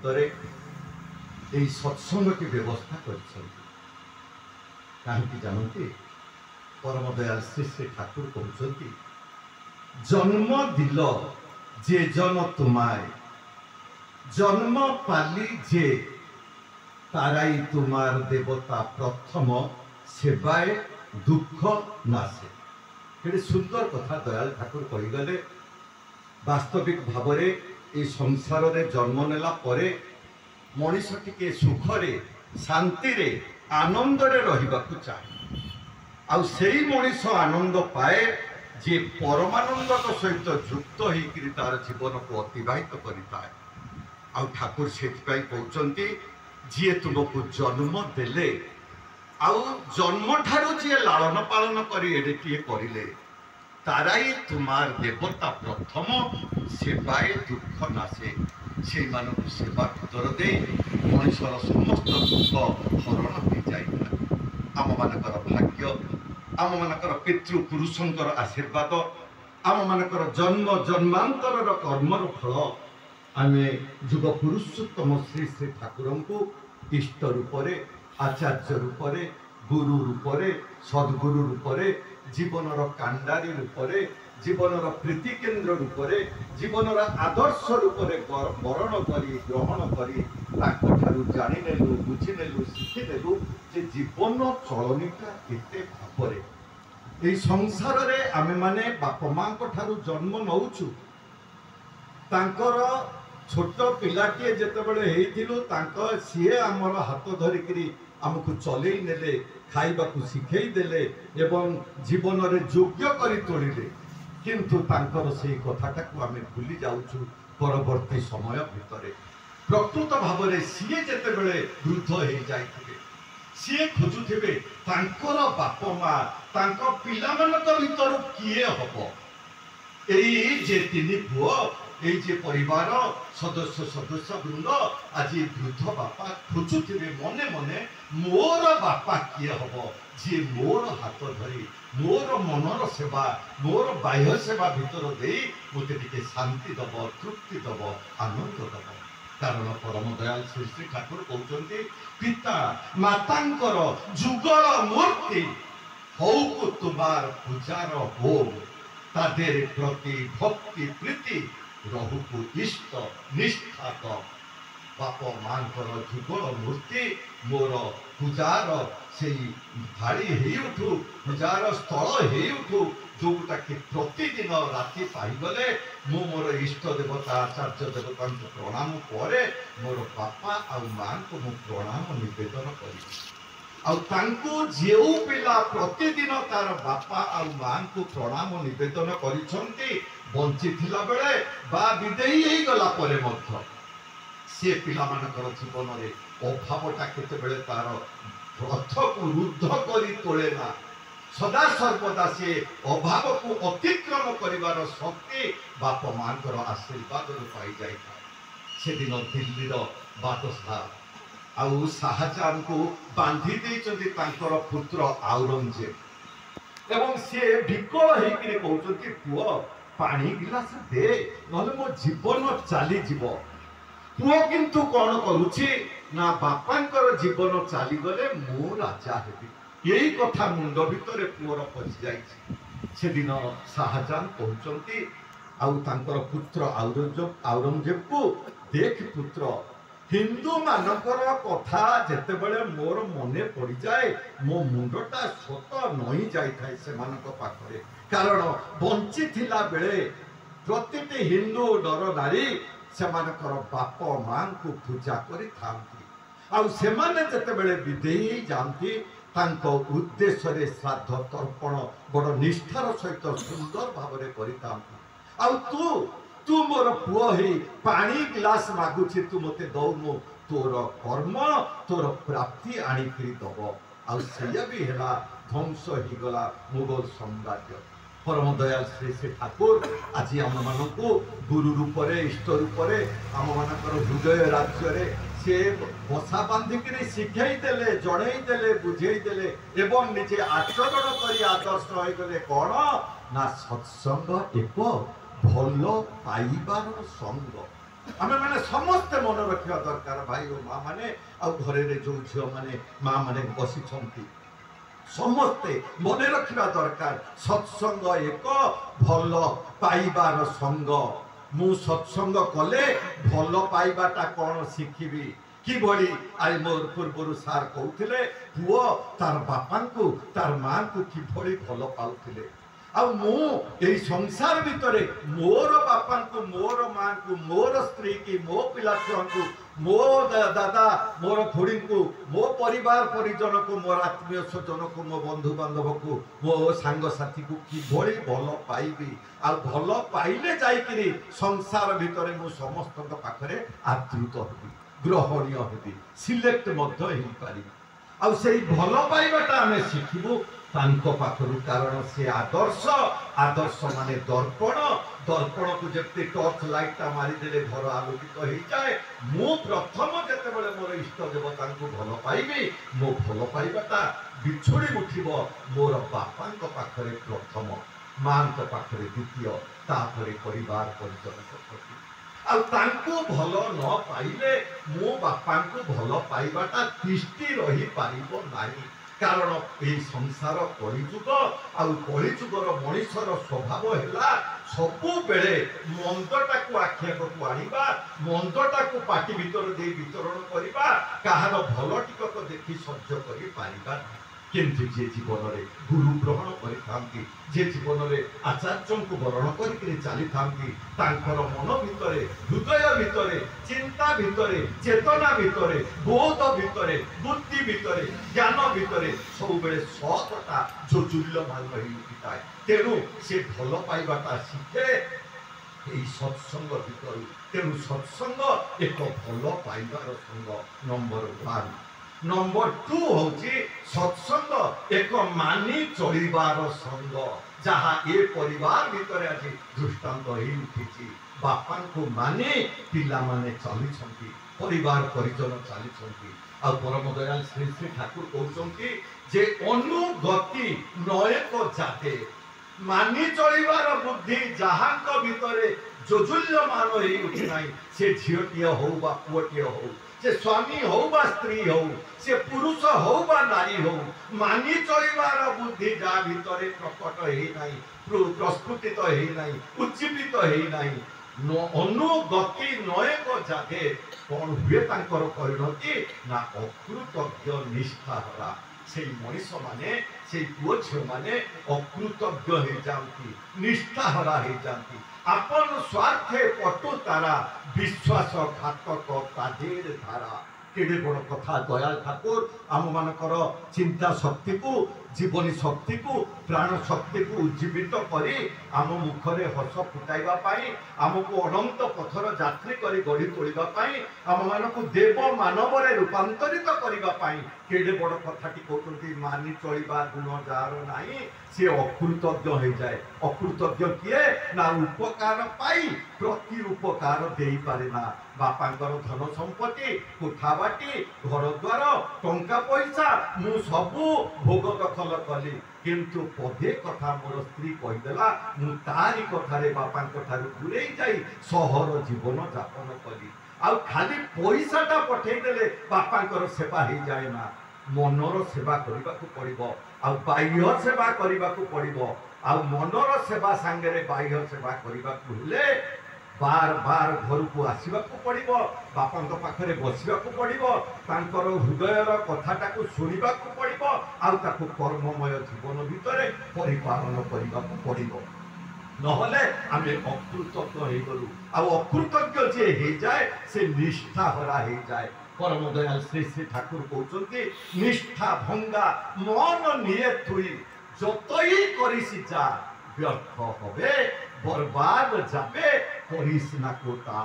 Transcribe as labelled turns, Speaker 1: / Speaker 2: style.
Speaker 1: भितर यही सत्संग की व्यवस्था कर जानते परम दयाल श्री श्री ठाकुर कहते जन्म दिल जे जन तुम्हारे जन्म पाली जे ताराई तुमार देवता प्रथम सेवाए दुख नासे। ये सुंदर कथा दयाल ठाकुर कहीगले वास्तविक भाव ये संसार रे जन्म नेला परे मनीष टिके सुखरे शांति रे आनंद रे रहिबाकु चाहे आउ सेही मनीष आनंद पाए जे परमानंद सहित युक्त होकर तार जीवन को अतिवाहित करिताए। आउ ठाकुर से कहते जी तुमको जन्म देले आउ जन्म ठारू जी लालन पालन करिले ताराई तुमार देवता प्रथम सेवाए दुख नासे से सेवा भीतर दे मनुष्यर समस्त दुख हरण हो जाए। आम मानकर भाग्य आम मानकर पितृपुरुषंकर आशीर्वाद आम मानकर जन्म जन्मांतर कर्मर फल आमे जुग पुरुषोत्तम श्री श्री ठाकुर को इष्ट रूपरे आचार्य रूपरे गुरु रूपरे सद्गुरु रूपरे जीवनर कांडारी रूपरे जीवनर प्रीति केन्द्र रूपरे जीवनर आदर्श रूपरे वरण करी ग्रहण करी जानिनेलु बुझिनेलु शिखिनेलु जे जीवन चलनीटा केते भावरे एई संसार रे आमे माने बाप मां को ठारू जन्म नउछु तांकर छोट पिलाटे जितेबले होइथिलु सीए आमर हाथ धरिकी आमको चलई नेले खाइबाकू शिखई देले एवं जीवन रे योग्य करी तोड़िले किंतु तांकर से कथाटाकू आमे भूली जाउछु परवर्ती समय भितरे प्रकृत भाव में सीए जितेबले वृद्ध हो जाइथिबे सीए खोजुथिबे तांकर बाप मां तांको पिलामानक भितर किए हबो एई जे तिनि पुओ এই যে পরিবার সদস্য সদস্য বৃন্দ আজি বৃদ্ধ বাপা খোঁজুথিবে মনে মনে মোর বাপা কিয়ে হব যে মোর হাত ধরি মোর মনর সেবা মোর বাহ্য সেবা ভিতর দেই মতে টিকে শান্তি দব তৃপ্তি দব আনন্দ দব। কারণ পরম দয়াল শ্রী শ্রী ঠাকুর কହୁଛନ୍ତି পিতা মাতাঙ্কর যুগল মূর্তি হউকু তোমার পূজার হোম তাদের প্রতি ভক্তি প্রীতি রহুকু ইষ্ট নিষ্ঠাত বাপ মাঙ্কর যুগল মূর্তি মোর পূଜାର সেই ধাଡ଼ି ହେଇଉଠୁ ପୂଜାର ସ୍ଥଳ ହେଇଉଠୁ ଯୋଉଟାକି ପ୍ରତିଦିନ ରାତି ପାଇଗଲେ ମୁଁ ମୋର ଇଷ୍ଟ ଦେବତା ଆଚାର୍ଯ୍ୟ ଦେବତାଙ୍କୁ ପ୍ରଣାମ ପରେ ମୋର ବାପା ଆଉ ମାଙ୍କୁ ମୁଁ ପ୍ରଣାମ ନିବେଦନ କରିବି। ଆଉ ତାଙ୍କୁ ଯେଉଁ ପିଲା ପ୍ରତିଦିନ ତାର ବାପା ଆଉ ମାଙ୍କୁ ପ୍ରଣାମ ନିବେଦନ କରିଛନ୍ତି ବଞ୍ଚିଥିଲା ବେଳେ ବା ବିଦେଇ ହେଇଗଲା ପରେ ମଧ୍ୟ ସେ ପିଲାମାନଙ୍କର ଜୀବନରେ ଅଭାବଟା କେତେବେଳେ ତାର ରଥକୁ ରୁଦ୍ଧ କରି ତୋଳେ ନା ସଦା ସର୍ବଦା ସେ ଅଭାବକୁ ଅତିକ୍ରମ କରିବାର ଶକ୍ତି ବାପ ମାଙ୍କର ଆଶୀର୍ବାଦରୁ ପାଇଯାଇଥାଏ। ସେଦିନ ଦିଲ୍ଲୀର ବାଦଶାହ ଆଉ ଶାହଜାହାନ को बांधी देइचंती तांकर पुत्र औरंगजेब एवं से विकल हेकि कहउचंती पुओ पानी गिलास दे नले मो जीवन चली जीव पुओ किंतु कोन करूची ना बापांकर जीवन चली गले मो राजा हेबी यही कथा मुंड भितर पुओर पछि जाइछि। से दिन शाहजाहान कहउचंती आउ तांकर पुत्र औरंगजेब को देख पुत्र हिंदू मानकर कथा जेतेबेले मोर मने पड़ जाए मो मुंडटा सत नई जाए से पाखरे कारण बंची थिला बेले प्रतिटी हिंदू नर नारी से बाप मां को पूजा करी थांती आउ सेमाने जेतेबेले विदेही जाती तांको उद्देश्य रे श्राद्ध तर्पण बड़ निष्ठार सहित सुंदर भाव में करितांती आउ तू मोर पुओ ही पानी गिलास मागुची तू मते दौनु तोर कर्म तोर प्राप्ति आनिकरी दब आउ सेया भी हेला ध्वंस ही गला मुगल साम्राज्य। परम दयाल श्री श्री ठाकुर आज आम मानू गुरु रूपरे इष्ट रूपरे आम मानकर हृदय राज्य रे से बसा बांधिक शिखई देले जड़ई देले बुझेई देले एवं निजे आचरण करी आदर्श हो गले कौन ना सत्संग एक भल पाइबार संग आमे माने समस्ते मन रखा दरकार भाई और माँ माने घरे जो झील मैंने माँ मैंने बसी समस्ते मन रखा दरकार सत्संग एक भल पाइबार संग मु सत्संग कले भल पाइबाटा कौन शिखिबी कि भली आई मोर पूर्व सार कहते पुओ तार बापा को तार माँ को कि भली भल पाउथिले आई संसार भितर मोर बापा को मोर माँ को मोर स्त्री की मो पिला छुआ को मो दादा मोर खुड़ी को मो परिवार परिजन को मोर आत्मीय स्वजन को मो बंधु बांधव को मो सांग साथी को कि भल पाइबी आ भल पाइले जाइकरी संसार भितर मु समस्त पाखरे आदृत हेबी ग्रहणीय हेबी सिलेक्ट मध्य हेई पारि आ सेई भल पाइबाटा आमे शिखिबु तांको पाखरु कारण से आदर्श आदर्श माने दर्पण दर्पण को जते टॉर्च लाइटा मारी देले घर आलोकित हो जाए मु प्रथम जते बेले मोर इष्ट देवता को भल पाइबी मो भल पाइबाटा बिछुड़ी उठिबो मोर बापांको पाखरे प्रथम मांको पाखरे द्वितीय तापरे परिवार परिजन प्रति आ तांको भल न पाइले मो बापांको भल पाइबाटा तिष्टि रही पारिबो नाही कारण ये संसार कलिजुग आलिजुगर मनीषर स्वभाव है सबु बेले मंदटा को आखियाक को आनिबा मंदटा को पाटी भीतर दे वितरण करबा कहार भल टिकक देखि सह्य करि पारिबा किंतु जे जीवन में गुरु ग्रहण करि जे जीवन में आचार्य को वरण करि चली तांकर मन भितर हृदय भितर चिंता भितर चेतना भितर बोध भितर बुद्धि भितर ज्ञान भितर सब बेले सतटा जो चूल्यमान रही उठिए तेणु से भल पाइबाटा शिखे यही सत्संग भितर तेणु सत्संग एक भल पाइबार संग नंबर 1 नंबर 2 हूँ सत्संग एक मानी चलिबार संग जहाँ ये परिवार भितर आज दृष्टांत हो उठी बापा को माने पिला माने चली परिवार परिजन चली आ परम दयाल श्री श्री ठाकुर कहते जे अनुगति नयक जाते मानी चलिबार बुद्धि जहाँ भितर जोजुल्यमान हो उठिना से झीटीए हो पुओटीए हो से स्वामी हो बा स्त्री हो से पुरुष हो बा नारी हो मानी चलिबार बुद्धि जहाँ भितर प्रकट हो प्रस्फुटित हो उज्जीवित हो अनुगति नयक जाते कौन हुए परिणति ना अकृतज्ञ निष्ठाहरा से मनीष माने से पुओ झील माने अकृतज्ञ हो जाती निष्ठाहरा हो जाती अपन स्वार्थे पटु तारा विश्वास घातक ताजेर धारा केड़े बड़ कथा दयाल ठाकुर आम मानकर चिंता शक्ति को जीवनी शक्ति को प्राण शक्ति को उज्जीवित करी आम मुखरे हस फुटाइबा पाई आमको अनंत पथर यात्री करी गढ़ी तोलिबा पाई आम मानक देव मानव रे रूपांतरित करिबा पाई केड़े बड़ कथाटी कहते मानी चलिबा गुण जार नाही से अकृतज्ञ हो जाए अकृतज्ञ किए ना उपकार पाई प्रति उपकार दे पारे ना बापांकर धन संपत्ति कोठाबाटी घर द्वार टंका पैसा मु सबू भोग दखल कली किंतु पदे कथा मोर स्त्री कहीदेला मु तारी कथारे बापांक ठारू दूरे जाई सहर जीवन यापन कली आ खाली पैसाटा पठेदेले बापांकर सेवा हो जाए ना मनर सेवा करने को पड़ो आ बाह्य सेवा करने को पड़ो आ मनर सेवा सांगे बाह्य सेवा करने को हेले बार बार घर को आसवा पड़ो बापा पाखे बसवा पड़ो तांकर हृदयर कथाटा को शुणा पड़ो आउ कर्ममय जीवन भितर परिपालन करने को पड़ो नहले आम अकृतज्ञ हो गलु अकृतज्ञ जे हो जाए से निष्ठा हरा हो जाए परम दयाल श्री श्री ठाकुर कहते निष्ठा भंगा मन निये थुई जतई करिसी जा व्यर्थ हबे बर्बाद जाबे करिस ना कोता